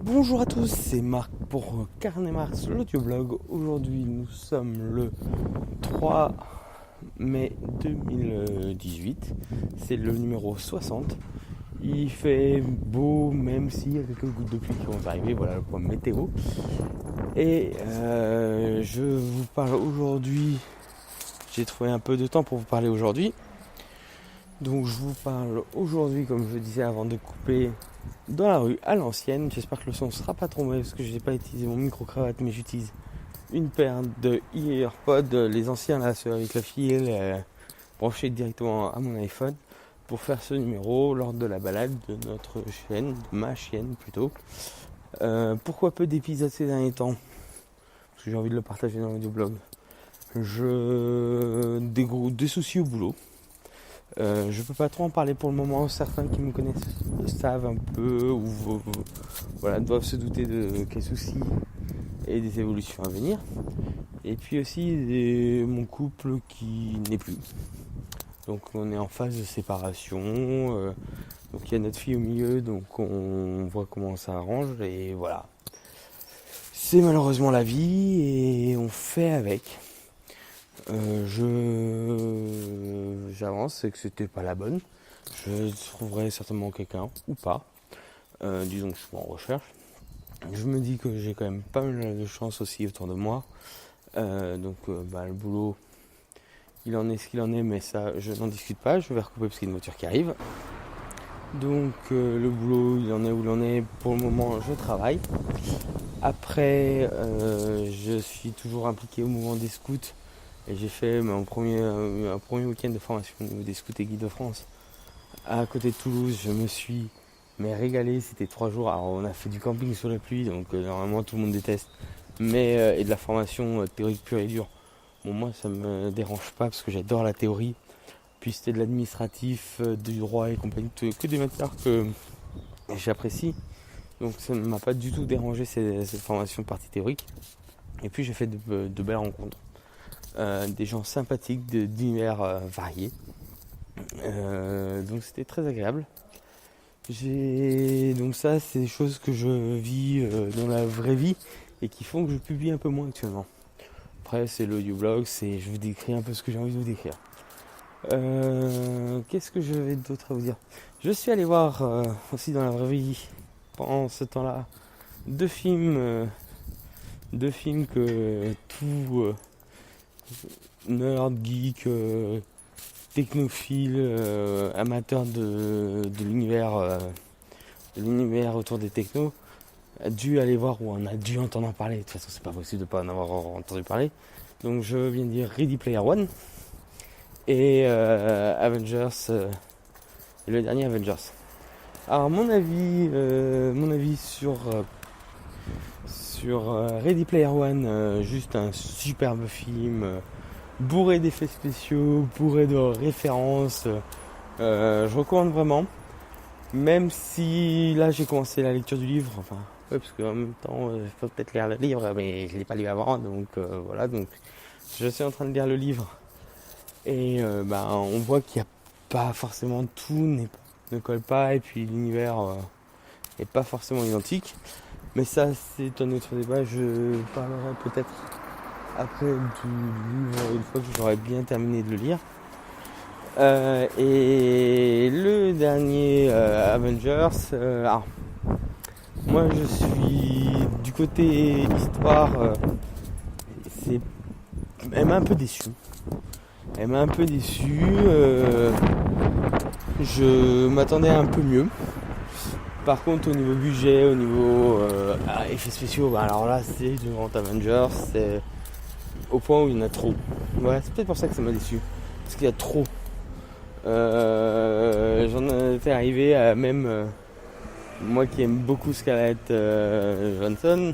Bonjour à tous, c'est Marc pour Carnet Marx, l'audioblog. Aujourd'hui, nous sommes le 3 mai 2018. C'est le numéro 60. Il fait beau, même s'il y a quelques gouttes de pluie qui vont arriver. Voilà le point météo. Et je vous parle aujourd'hui. J'ai trouvé un peu de temps pour vous parler aujourd'hui. Donc je vous parle aujourd'hui, comme je le disais avant de couper, dans la rue à l'ancienne. J'espère que le son ne sera pas trop mauvais parce que je n'ai pas utilisé mon micro-cravate, mais j'utilise une paire de AirPods, les anciens là, ceux avec le fil branchés directement à mon iPhone, pour faire ce numéro lors de la balade de notre chaîne, de ma chaîne plutôt. Pourquoi peu d'épisodes ces derniers temps? Parce que j'ai envie de le partager dans l'audioblog. Des soucis au boulot. Je peux pas trop en parler pour le moment. Certains qui me connaissent savent un peu ou voilà, doivent se douter de quels soucis et des évolutions à venir. Et puis aussi mon couple qui n'est plus. Donc on est en phase de séparation. Donc il y a notre fille au milieu, donc on voit comment ça arrange et voilà. C'est malheureusement la vie et on fait avec. J'avance, c'est que c'était pas la bonne. Je trouverai certainement quelqu'un ou pas. Disons que je suis en recherche. Je me dis que j'ai quand même pas mal de chance aussi autour de moi. Le boulot, il en est ce qu'il en est, mais ça, je n'en discute pas. Je vais recouper parce qu'il y a une voiture qui arrive. Donc le boulot, il en est où il en est. Pour le moment, je travaille. Après, je suis toujours impliqué au mouvement des scouts. Et j'ai fait un premier week-end de formation au niveau des scouts et guides de France à côté de Toulouse. Je me suis régalé, c'était 3 jours. Alors on a fait du camping sous la pluie, donc normalement tout le monde déteste. Mais et de la formation théorique pure et dure. Bon, moi ça me dérange pas parce que j'adore la théorie. Puis c'était de l'administratif, du droit et compagnie, que des matières que j'apprécie. Donc ça ne m'a pas du tout dérangé cette formation partie théorique. Et puis j'ai fait de belles rencontres. Des gens sympathiques d'univers variés. Donc c'était très agréable. Donc ça, c'est des choses que je vis dans la vraie vie et qui font que je publie un peu moins actuellement. Après, c'est l'audioblog, je vous décris un peu ce que j'ai envie de vous décrire. Qu'est-ce que j'avais d'autre à vous dire? Je suis allé voir aussi dans la vraie vie, pendant ce temps-là, deux films que tout nerd, geek, technophile, amateur de l'univers autour des technos a dû aller voir ou on a dû entendre parler. De toute façon, c'est pas possible de pas en avoir entendu parler. Donc je viens de dire Ready Player One et Avengers, le dernier Avengers. Alors mon avis sur Ready Player One, juste un superbe film. Bourré d'effets spéciaux, bourré de références. Je recommande vraiment. Même si là j'ai commencé la lecture du livre, enfin, ouais, parce qu'en même temps, je peux peut-être lire le livre, mais je ne l'ai pas lu avant, donc voilà. Donc je suis en train de lire le livre. Et on voit qu'il n'y a pas forcément tout, ne colle pas, et puis l'univers n'est pas forcément identique. Mais ça, c'est un autre débat. Je parlerai peut-être après du livre une fois que j'aurai bien terminé de le lire. Et le dernier Avengers, moi je suis du côté histoire, elle m'a un peu déçu. Je m'attendais à un peu mieux. Par contre, au niveau budget, au niveau effets spéciaux, alors là c'est du grand Avengers, c'est au point où il y en a trop. Ouais, c'est peut-être pour ça que ça m'a déçu. Parce qu'il y a trop. J'en étais arrivé à même moi qui aime beaucoup Scarlett Johansson,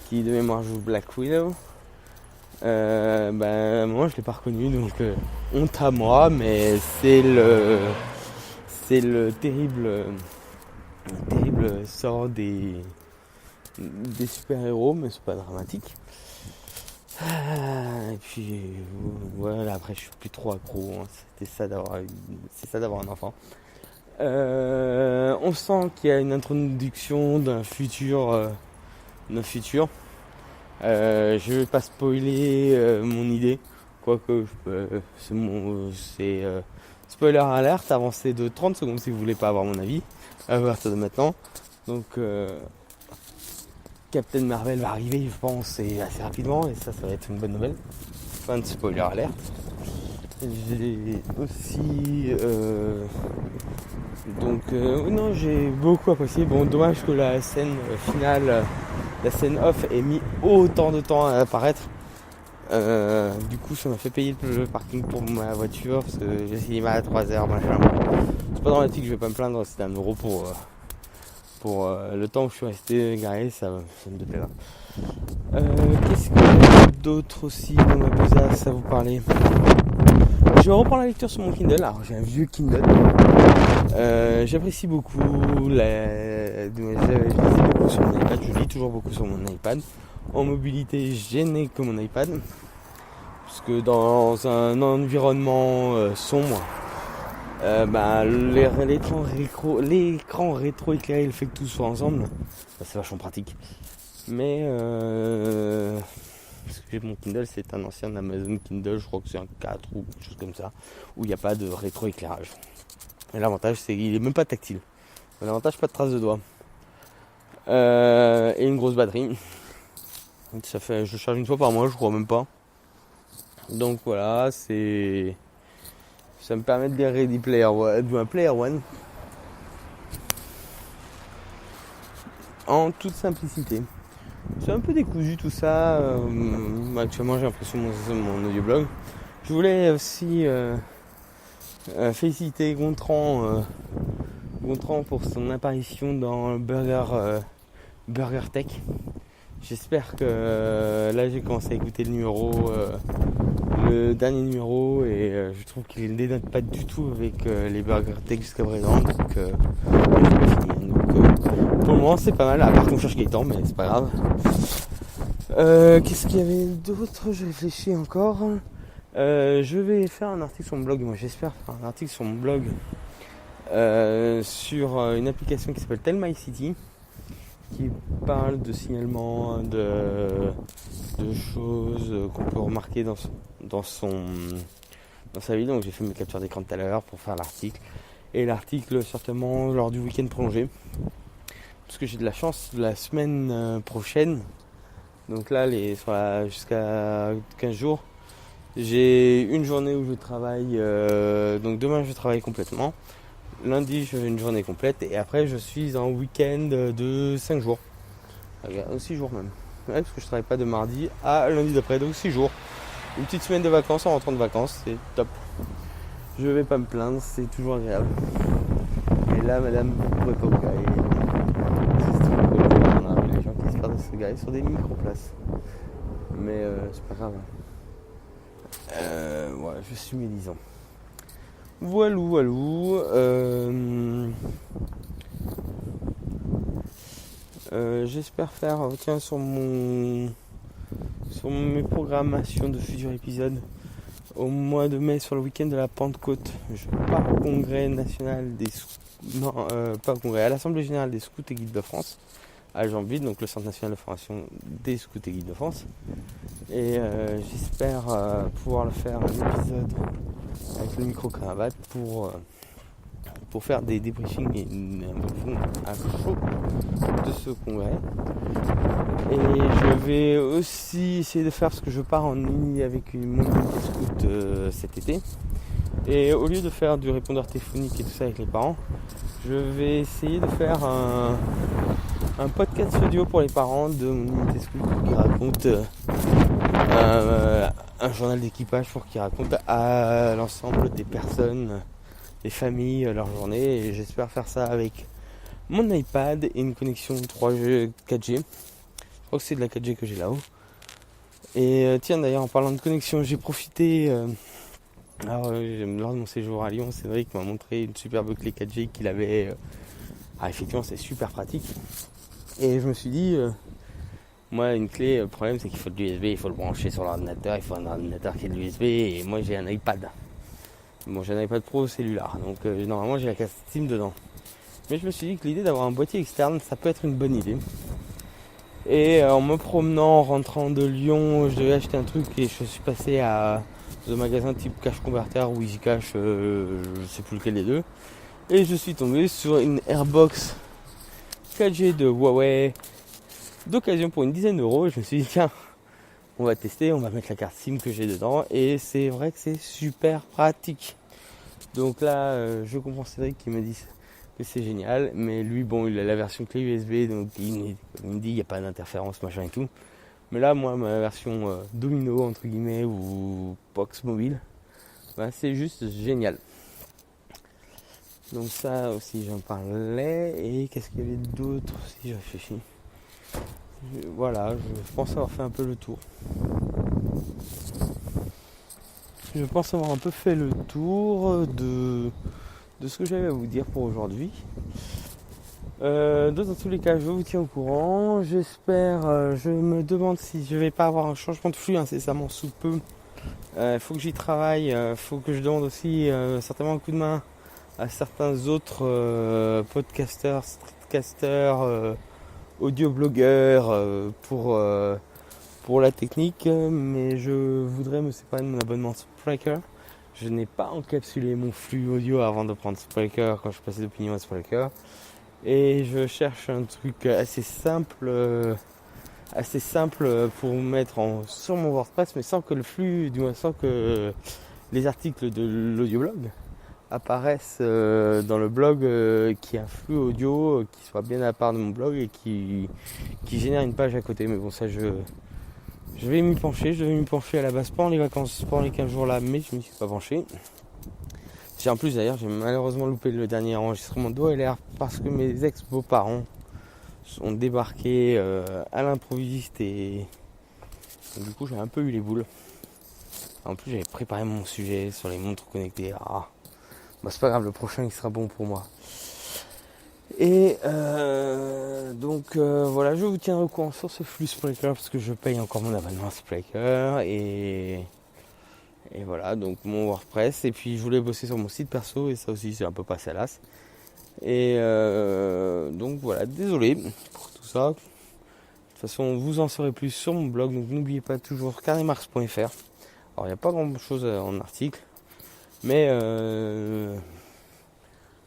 qui de mémoire joue Black Widow. Moi je l'ai pas reconnu, donc honte à moi, mais c'est le terrible sort des super-héros, mais c'est pas dramatique. Et puis voilà, après je suis plus trop accro, hein. C'est ça d'avoir un enfant. On sent qu'il y a une introduction d'un futur. Je vais pas spoiler mon idée, quoique c'est spoiler alerte, avancé de 30 secondes si vous voulez pas avoir mon avis à partir de maintenant. Donc Captain Marvel va arriver, je pense, et assez rapidement, et ça va être une bonne nouvelle. Fin de spoiler alerte. J'ai aussi non, j'ai beaucoup apprécié. Bon, dommage que la scène finale, la scène off ait mis autant de temps à apparaître. Du coup, ça m'a fait payer le parking pour ma voiture parce que j'ai essayé à 3h, machin. C'est pas dramatique, je vais pas me plaindre, c'était 1€ pour le temps où je suis resté garé, ça me déplaira. Qu'est-ce qu'il y a d'autre aussi dans ma besace à vous parler? Je vais reprendre la lecture sur mon Kindle. Alors, j'ai un vieux Kindle. J'apprécie beaucoup. Je lis beaucoup sur mon iPad. Je lis toujours beaucoup sur mon iPad. En mobilité, je n'ai que mon iPad. Parce que dans un environnement sombre, l'écran rétro éclairé, le fait que tout soit ensemble, c'est vachement pratique. Mais parce que j'ai mon Kindle, c'est un ancien Amazon Kindle, je crois que c'est un 4 ou quelque chose comme ça, où il n'y a pas de rétroéclairage. Et l'avantage, c'est qu'il est même pas tactile. L'avantage, pas de traces de doigts. Et une grosse batterie. Ça fait, je charge une fois par mois, je crois même pas. Donc voilà, ça me permet de lire Ready Player One en toute simplicité. C'est un peu décousu tout ça. Actuellement, j'ai l'impression de mon audioblog. Je voulais aussi féliciter Gontran pour son apparition dans Burger Tech. J'espère que là, j'ai commencé à écouter le dernier numéro, et je trouve qu'il ne dénote pas du tout avec les Burger Tech jusqu'à présent. Donc, pour le moment, c'est pas mal. À part qu'on cherche Gaëtan, mais c'est pas grave. Qu'est-ce qu'il y avait d'autre? Je réfléchis encore. Je vais faire un article sur mon blog. Moi, j'espère faire un article sur mon blog sur une application qui s'appelle Tell My City, qui parle de signalement, de choses qu'on peut remarquer dans sa vie. Donc j'ai fait mes captures d'écran tout à l'heure pour faire l'article. Et l'article certainement lors du week-end prolongé. Parce que j'ai de la chance la semaine prochaine. Donc là, jusqu'à 15 jours. J'ai une journée où je travaille. Donc demain, je travaille complètement. Lundi, je fais une journée complète. Et après, je suis en week-end de 5 jours. 6 jours même. Ouais, parce que je travaille pas de mardi à lundi d'après. Donc 6 jours. Une petite semaine de vacances en rentrant de vacances. C'est top. Je vais pas me plaindre. C'est toujours agréable. Et là, madame, vous pouvez pas vous garer. On a les gens qui se perdent de se garer sur des micro-places. Mais c'est pas grave. Ouais, je suis médisant. Voilou. J'espère faire, sur mes programmations de futurs épisodes, au mois de mai, sur le week-end de la Pentecôte, je pars au congrès national à l'Assemblée générale des scouts et guides de France, à Janville, donc le Centre national de formation des scouts et guides de France. Et j'espère pouvoir le faire un épisode avec le micro-cravate pour faire des débriefings et un briefing à chaud de ce congrès. Et je vais aussi essayer de faire, parce que je pars en ligne avec mon unité scout cet été. Et au lieu de faire du répondeur téléphonique et tout ça avec les parents, je vais essayer de faire un podcast audio pour les parents de mon unité scout qui raconte un journal d'équipage pour qu'ils racontent à l'ensemble des personnes, des familles, leur journée. Et j'espère faire ça avec mon iPad et une connexion 4G. Je crois que c'est de la 4G que j'ai là-haut. Et tiens, d'ailleurs, en parlant de connexion, j'ai profité lors de mon séjour à Lyon. Cédric m'a montré une superbe clé 4G qu'il avait. Effectivement, c'est super pratique. Et je me suis dit, moi, une clé, le problème, c'est qu'il faut de l'USB, il faut le brancher sur l'ordinateur, il faut un ordinateur qui est de l'USB, et moi, j'ai un iPad. Bon, j'ai un iPad Pro cellulaire, donc normalement j'ai la carte SIM dedans. Mais je me suis dit que l'idée d'avoir un boîtier externe, ça peut être une bonne idée. Et en me promenant, en rentrant de Lyon, je devais acheter un truc et je suis passé à un magasin type Cash Converter ou Easy Cash, je sais plus lequel des deux. Et je suis tombé sur une Airbox 4G de Huawei d'occasion pour une dizaine d'euros. Et je me suis dit tiens, on va tester, on va mettre la carte SIM que j'ai dedans. Et c'est vrai que c'est super pratique. Donc là, je comprends Cédric qui me dit que c'est génial. Mais lui, bon, il a la version clé USB, donc il me dit il n'y a pas d'interférence, machin et tout. Mais là, moi, ma version Domino, entre guillemets, ou Box Mobile, bah, c'est juste génial. Donc ça aussi, j'en parlais. Et qu'est-ce qu'il y avait d'autre si je réfléchis. Voilà, je pense avoir fait un peu le tour. Je pense avoir un peu fait le tour de ce que j'avais à vous dire pour aujourd'hui. Dans tous les cas, je vous tiens au courant. J'espère, je me demande si je vais pas avoir un changement de flux incessamment sous peu. Faut que j'y travaille, faut que je demande aussi certainement un coup de main à certains autres podcasters, streetcasters, audioblogueurs pour la technique, mais je voudrais me séparer de mon abonnement Spreaker. Je n'ai pas encapsulé mon flux audio avant de prendre Spreaker quand je passais d'opinion à Spreaker. Et je cherche un truc assez simple pour mettre sur mon WordPress, mais sans que le flux, du moins sans que les articles de l'audioblog apparaissent dans le blog, qui a un flux audio qui soit bien à part de mon blog et qui génère une page à côté. Mais bon, ça je vais m'y pencher. Je devais m'y pencher à la base pendant les vacances, pendant les 15 jours là, mais je ne m'y suis pas penché. En plus d'ailleurs, j'ai malheureusement loupé le dernier enregistrement d'OLR parce que mes ex-beaux-parents sont débarqués à l'improviste et du coup j'ai un peu eu les boules. En plus j'avais préparé mon sujet sur les montres connectées. C'est pas grave, le prochain il sera bon pour moi. Et donc voilà, je vous tiens au courant sur ce flux Spreaker parce que je paye encore mon abonnement Spreaker et voilà, donc mon WordPress. Et puis je voulais bosser sur mon site perso et ça aussi c'est un peu passé à l'as. Et donc voilà, désolé pour tout ça. De toute façon, vous en saurez plus sur mon blog, donc n'oubliez pas toujours carnemarks.fr. Alors il n'y a pas grand chose en article, mais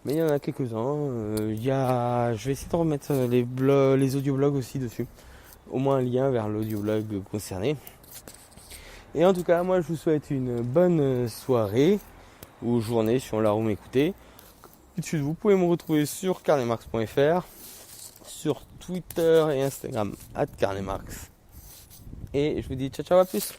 il y en a quelques-uns. Je vais essayer de remettre les audioblogs aussi dessus. Au moins un lien vers l'audioblog concerné. Et en tout cas, moi je vous souhaite une bonne soirée ou journée si on l'a où m'écouter. Vous pouvez me retrouver sur carnemarks.fr, sur Twitter et Instagram @carnemarks. Et je vous dis ciao, à plus.